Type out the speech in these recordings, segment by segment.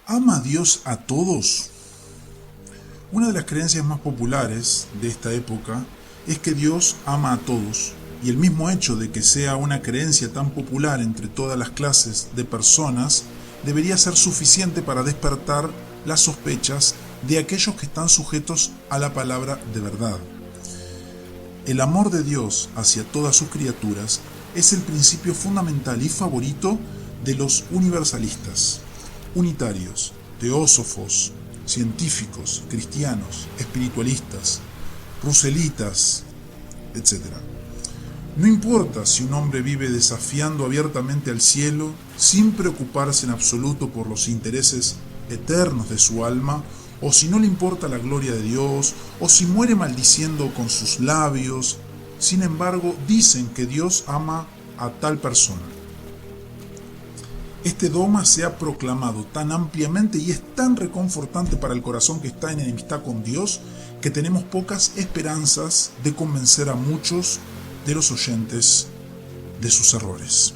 ¿Ama Dios a todos? Una de las creencias más populares de esta época es que Dios ama a todos, y el mismo hecho de que sea una creencia tan popular entre todas las clases de personas debería ser suficiente para despertar las sospechas de aquellos que están sujetos a la palabra de verdad. El amor de Dios hacia todas sus criaturas es el principio fundamental y favorito de los universalistas, unitarios, teósofos, científicos, cristianos, espiritualistas, ruselitas, etc. No importa si un hombre vive desafiando abiertamente al cielo, sin preocuparse en absoluto por los intereses eternos de su alma, o si no le importa la gloria de Dios, o si muere maldiciendo con sus labios. Sin embargo, dicen que Dios ama a tal persona. Este dogma se ha proclamado tan ampliamente y es tan reconfortante para el corazón que está en enemistad con Dios que tenemos pocas esperanzas de convencer a muchos de los oyentes de sus errores.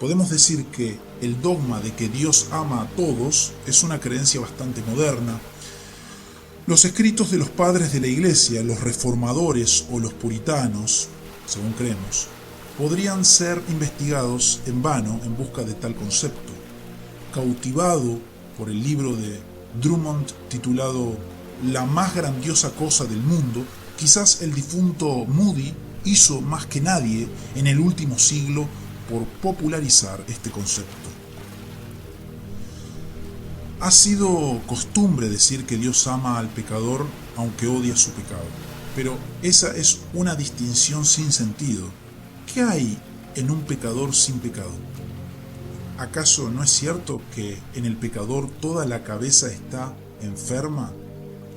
Podemos decir que el dogma de que Dios ama a todos es una creencia bastante moderna. Los escritos de los padres de la Iglesia, los reformadores o los puritanos, según creemos, podrían ser investigados en vano en busca de tal concepto. Cautivado por el libro de Drummond titulado La más grandiosa cosa del mundo, quizás el difunto Moody hizo más que nadie en el último siglo por popularizar este concepto. Ha sido costumbre decir que Dios ama al pecador aunque odia su pecado, pero esa es una distinción sin sentido. ¿Qué hay en un pecador sin pecado? ¿Acaso no es cierto que en el pecador toda la cabeza está enferma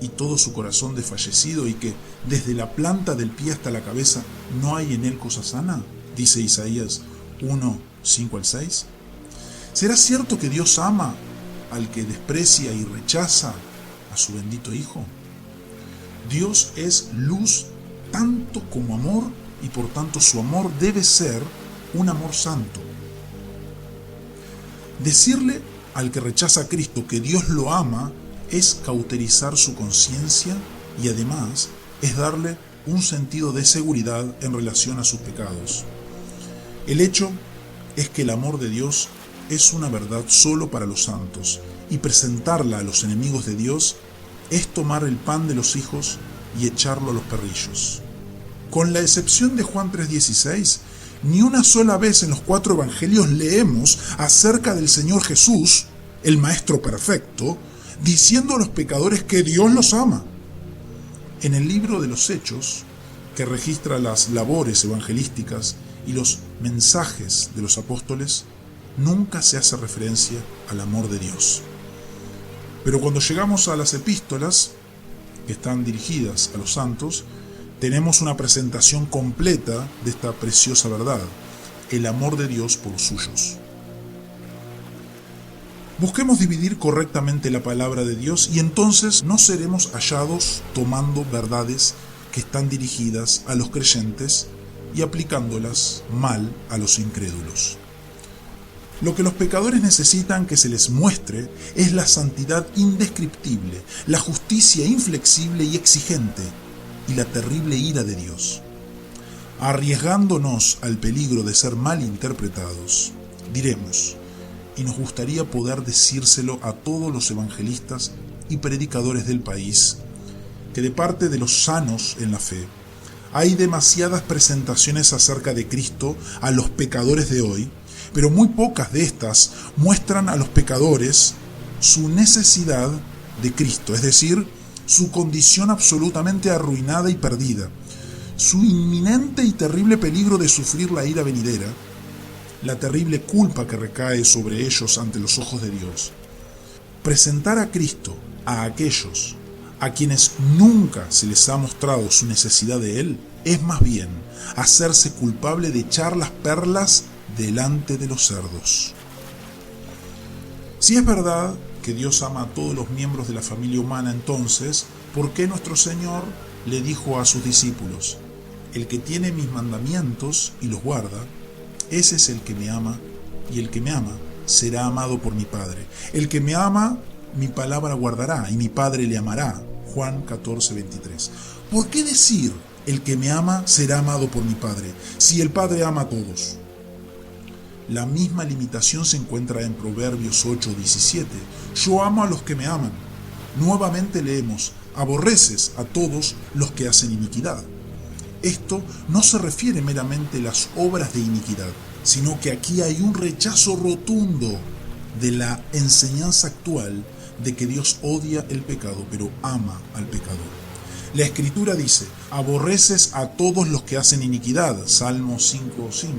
y todo su corazón desfallecido y que desde la planta del pie hasta la cabeza no hay en él cosa sana? Dice Isaías 1, 5 al 6. ¿Será cierto que Dios ama al que desprecia y rechaza a su bendito Hijo? Dios es luz tanto como amor y por tanto su amor debe ser un amor santo. Decirle al que rechaza a Cristo que Dios lo ama es cauterizar su conciencia y además es darle un sentido de seguridad en relación a sus pecados. El hecho es que el amor de Dios es una verdad solo para los santos, y presentarla a los enemigos de Dios es tomar el pan de los hijos y echarlo a los perrillos. Con la excepción de Juan 3:16, ni una sola vez en los 4 evangelios leemos acerca del Señor Jesús, el Maestro perfecto, diciendo a los pecadores que Dios los ama. En el libro de los Hechos, que registra las labores evangelísticas y los mensajes de los apóstoles, nunca se hace referencia al amor de Dios. Pero cuando llegamos a las epístolas, que están dirigidas a los santos, tenemos una presentación completa de esta preciosa verdad, el amor de Dios por los suyos. Busquemos dividir correctamente la palabra de Dios y entonces no seremos hallados tomando verdades que están dirigidas a los creyentes y aplicándolas mal a los incrédulos. Lo que los pecadores necesitan que se les muestre es la santidad indescriptible, la justicia inflexible y exigente, y la terrible ira de Dios. Arriesgándonos al peligro de ser mal interpretados, diremos, y nos gustaría poder decírselo a todos los evangelistas y predicadores del país, que de parte de los sanos en la fe, hay demasiadas presentaciones acerca de Cristo a los pecadores de hoy, pero muy pocas de estas muestran a los pecadores su necesidad de Cristo, es decir, su condición absolutamente arruinada y perdida, su inminente y terrible peligro de sufrir la ira venidera, la terrible culpa que recae sobre ellos ante los ojos de Dios. Presentar a Cristo a aquellos a quienes nunca se les ha mostrado su necesidad de Él es más bien hacerse culpable de echar las perlas delante de los cerdos. Si es verdad que Dios ama a todos los miembros de la familia humana, entonces, ¿por qué nuestro Señor le dijo a sus discípulos: el que tiene mis mandamientos y los guarda, ese es el que me ama, y el que me ama será amado por mi Padre. El que me ama, mi palabra guardará, y mi Padre le amará. Juan 14:23. ¿Por qué decir, el que me ama será amado por mi Padre, si el Padre ama a todos? La misma limitación se encuentra en Proverbios 8:17. Yo amo a los que me aman. Nuevamente leemos, aborreces a todos los que hacen iniquidad. Esto no se refiere meramente a las obras de iniquidad, sino que aquí hay un rechazo rotundo de la enseñanza actual de que Dios odia el pecado, pero ama al pecador. La Escritura dice, aborreces a todos los que hacen iniquidad, Salmo 5:5.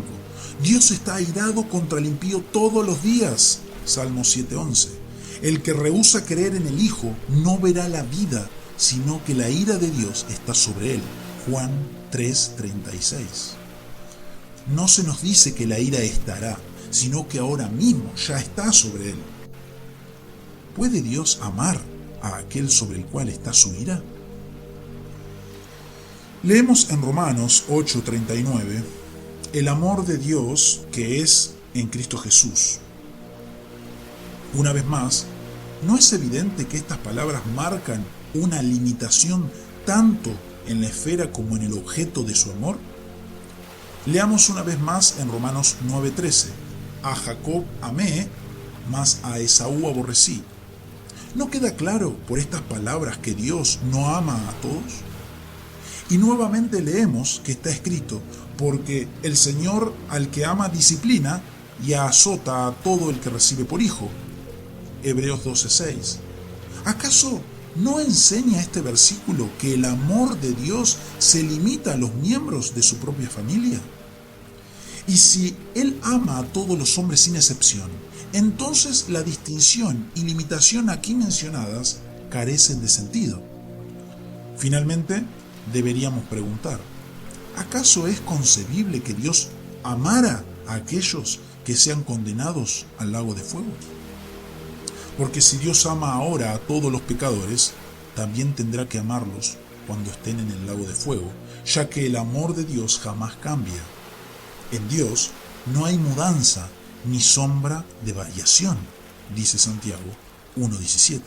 Dios está airado contra el impío todos los días, Salmo 7:11. El que rehúsa creer en el Hijo no verá la vida, sino que la ira de Dios está sobre él, Juan 3:36. No se nos dice que la ira estará, sino que ahora mismo ya está sobre él. ¿Puede Dios amar a aquel sobre el cual está su ira? Leemos en Romanos 8:39, el amor de Dios que es en Cristo Jesús. Una vez más, ¿no es evidente que estas palabras marcan una limitación tanto en la esfera como en el objeto de su amor? Leamos una vez más en Romanos 9:13, a Jacob amé, mas a Esaú aborrecí. ¿No queda claro por estas palabras que Dios no ama a todos? Y nuevamente leemos que está escrito, porque el Señor al que ama disciplina y azota a todo el que recibe por hijo. Hebreos 12:6. ¿Acaso no enseña este versículo que el amor de Dios se limita a los miembros de su propia familia? Y si Él ama a todos los hombres sin excepción, entonces la distinción y limitación aquí mencionadas carecen de sentido. Finalmente, deberíamos preguntar, ¿acaso es concebible que Dios amara a aquellos que sean condenados al lago de fuego? Porque si Dios ama ahora a todos los pecadores, también tendrá que amarlos cuando estén en el lago de fuego, ya que el amor de Dios jamás cambia. En Dios no hay mudanza ni sombra de variación, dice Santiago 1:17.